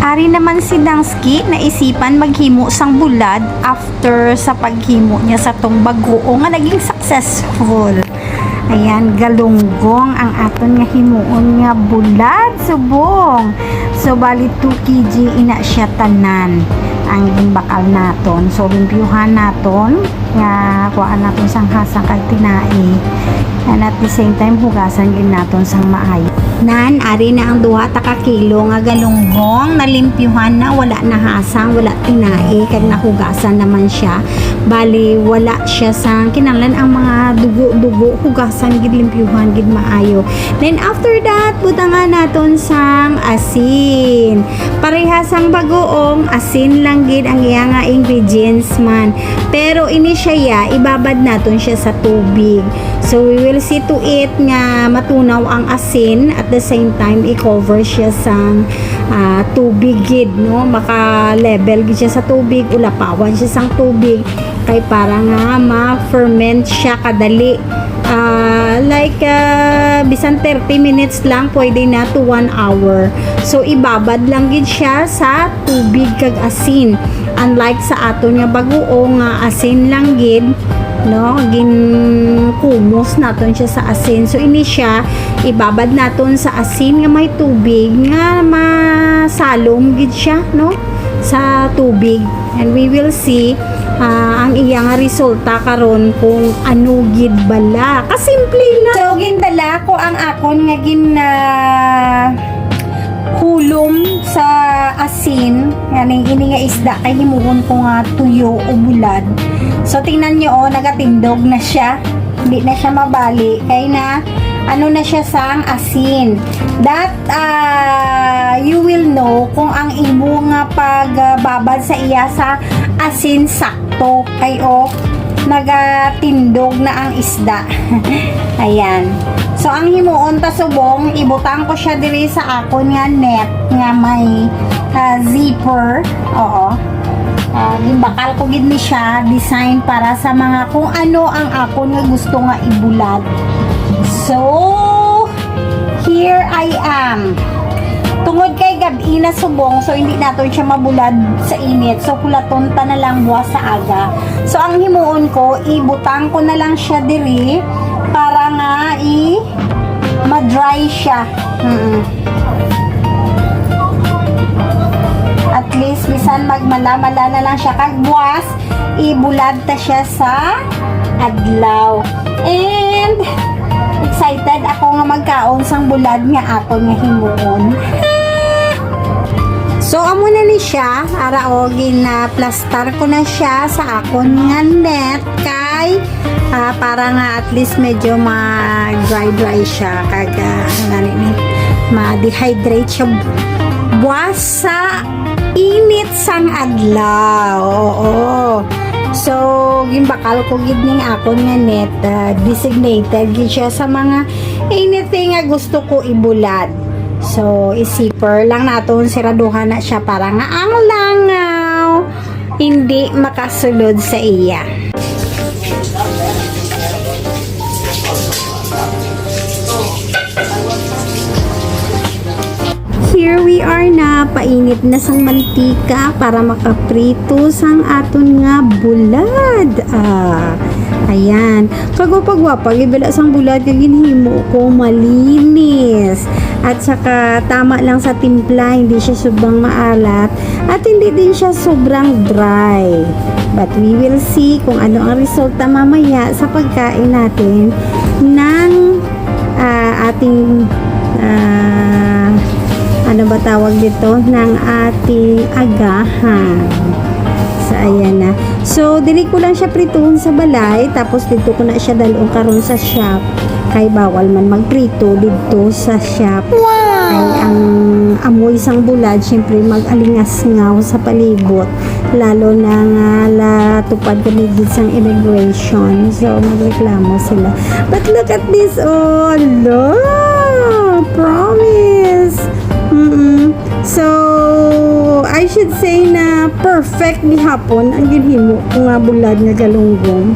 Ari naman si Dangsky naisipan maghimo sang bulad after sa paghimo niya sa tong bagoong nga naging successful. Ayan, galunggong ang aton nga himuon nga bulad subong. So bali 2 kg ina siya tanan ang gimbakal naton. So limpyuhan naton nga kuhaan naton sang hasang kag tinai. And at the same time hugasan gid naton sang maayo. Nan ari na ang 2 ka kilo nga galunggong nalimpyuhan na, wala na hasang, wala tinai kag nahugasan naman siya. Bali wala siya sang kinahanglan ang mga dugo-dugo, hugasan gid, limpyuhan gid maayo. Then after that butangan naton sang asin. Parehas ang bagoong asin lang gid ang iya nga ingredients man. Pero ini siya ya ibabad naton siya sa tubig. So we will see to it nga matunaw ang asin, at the same time i-cover siya sa tubig gid, no, maka-level gid siya sa tubig, ulapawan siya sang tubig kay para nga ma-ferment siya kadali. Bisan 30 minutes lang, pwede na to 1 hour. So ibabad lang gid siya sa tubig kag asin. Unlike sa aton nga bagoong nga asin lang gid, no, ginkumos naton siya sa asin. So ini siya ibabad naton sa asin nga may tubig nga masalom gid siya, no, sa tubig, and we will see ang iya nga resulta karon kung ano gid bala. Kasimple na. So gindala ko ang akon nga hulom sa asin nganing ini nga isda kay himuon ko nga tuyo o bulad. So tingnan nyo, nagatindog na siya, hindi na siya mabali kay na ano na siya sang asin. That you will know kung ang imo nga pagbabad sa iya sa asin sakto kay nagatindog na ang isda. Ayan. So ang himuon ta subong, ibutang ko siya diri sa akon nga net nga may zipper. Oo. Gimbakal ko gid ni siya, design para sa mga kung ano ang akon nga gusto nga ibulad. So here I am. Tungod kay gabi na subong, so hindi naton siya mabulad sa init. So kulaton ta na lang buwas sa aga. So ang himuon ko, ibutang ko na lang siya diri para nga ma-dry siya. At least bisan magmala-mala na lang siya kag buwas, ibulad ta siya sa adlaw. And excited ako nga magkaon sang bulad nga akon nga himuon. So amo na ni siya, ara gina-plaster ko na siya sa akon nga net kay para nga at least medyo ma-dry siya kag ma-dehydrate siya buwas sa init sang adlaw. Oo. So gimbakal ko gid ning akon nga net, designated gid siya sa mga anything nga gusto ko ibulad. So isipper lang naton, siraduhan na siya para nga ang langaw hindi makasulod sa iya. Here we are na, painit na sang mantika para makaprito sang aton nga bulad. Ayan. Kagwapa-gwapa, gibala sang bulad kag ginhimo ko malinis. At saka tama lang sa timpla, hindi siya sobrang maalat at hindi din siya sobrang dry. But we will see kung ano ang resulta mamaya sa pagkain natin ng ating ano ba tawag dito, ng ating agahan. So ayan na. So dili ko lang siya prituhon sa balay, tapos dito ko na siya dalong karon sa shop kay bawal man magprito dito sa shop. Wow! Ay ang amoy sang bulad syempre mag-alingas-ngaw sa palibot, lalo na nga tupad kami dito sang immigration, so magreklamo sila. But look at this, oh no, promise. So I should say na perfect ni hapon ang ginhimo ko nga bulad nga galunggong.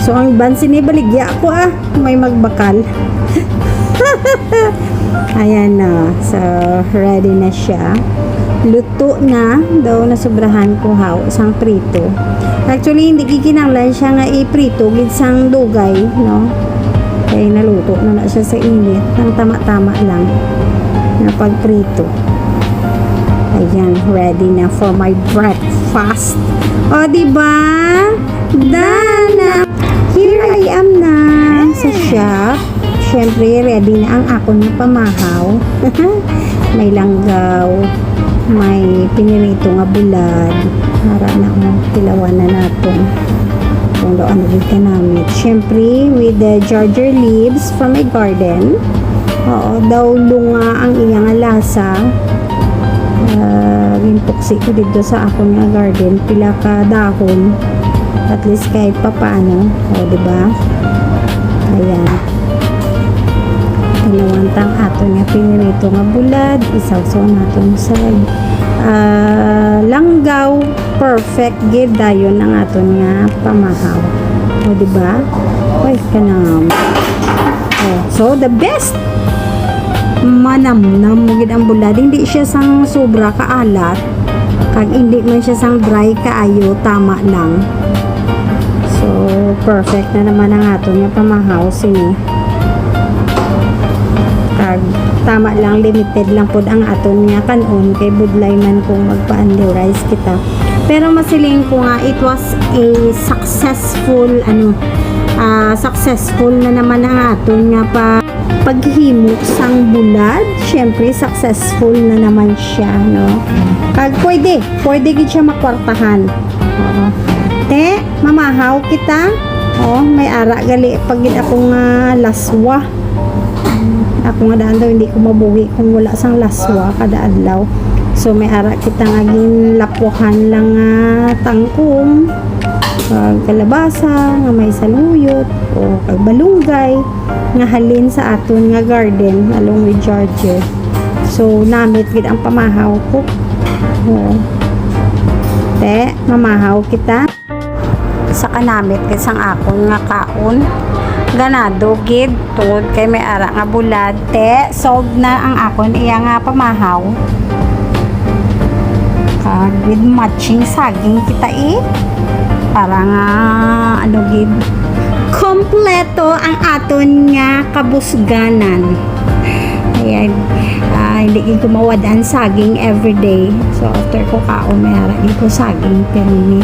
So ang bansi ni baligya ako may magbakal. Ayan na. So, ready na siya. Luto na. Daw na sobrahan ko haw. Sang prito. Actually, hindi kikinanglan siya nga iprito. Gidsang dugay, no? Kaya naluto na siya sa init. Nang tama-tama lang. Na pagprito. Ayan, ready na for my breakfast. O, diba? Dana! Here I am na sa shop. Siyempre, ready na ang ako na pamahaw. May langgaw. May pinirito nga bulad. Hara na mo, tilawan na natin. Kung doon ano ka namin. Siyempre, with the ginger leaves from my garden. Oo, daw lunga ang iyang lasa. Ginpuksi ko dito sa ako nga garden. Pila ka dahon. At least kahit papano. O, diba? Ayan. Tinawantang ato nga pinirito nga bulad. Isawsaw natin sa langgaw. Perfect gid dayon ang aton nga pamahaw. O, diba? Uy, kanam. So, the best manamnam mo gid ang bulad. Hindi siya sang sobra kaalat. Kag hindi man siya sang dry kaayo. Tama lang. So, perfect na naman ang aton nga pamahaw. Sini. Kag tama lang, limited lang pod ang aton nga kanon kay budlay man kung magpa-underize kita. Pero masiling ko nga it was a successful successful na naman ang aton nga paghimo sang bulad. Syempre successful na naman siya, no? Kag pwede gid siya makwartahan. Oo. Te, mamahaw kita. Oh, may ara gali pag gid ako nga laswa. Ako nga daan daw hindi ko mabuhi kung wala sang laswa kada adlaw. So may ara kita nga ginlapuhan lang tangkong, kalabasa nga may saluyot o kag balunggay nga halin sa aton nga garden along with ginger. So namit gid ang pamahaw ko. Oo. Te, mamahaw kita. Sa kanamit gid sang akon nga kaon. Ganado gid tod kay may ara nga bulad. Te, solve na ang akon iya nga pamahaw. Kag with matching saging kita para nga gid kompleto ang aton nga kabusganan. Ayan. Hindi ko mawadaan saging everyday. So after ko kaon may ara ko saging permi.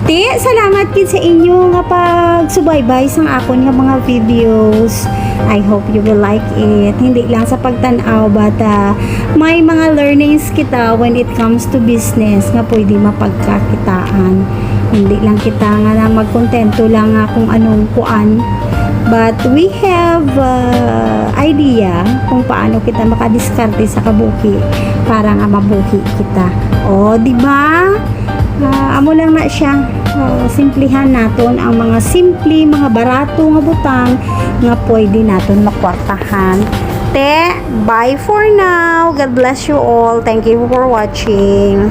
Ti, salamat gid sa inyo nga pagsubaybay sang akon nga mga videos. I hope you will like it. Hindi lang sa pagtan-aw but may mga learnings kita when it comes to business nga pwede mapagkakitaan. Hindi lang kita nga na magkontento lang kung anong kuan. But we have idea kung paano kita makadiskarte sa kabuki para nga mabuhi kita. O, di ba? Amo lang na siya. Simplihan naton ang mga simple, mga barato nga butang nga pwede naton makwartahan. Te, bye for now. God bless you all. Thank you for watching.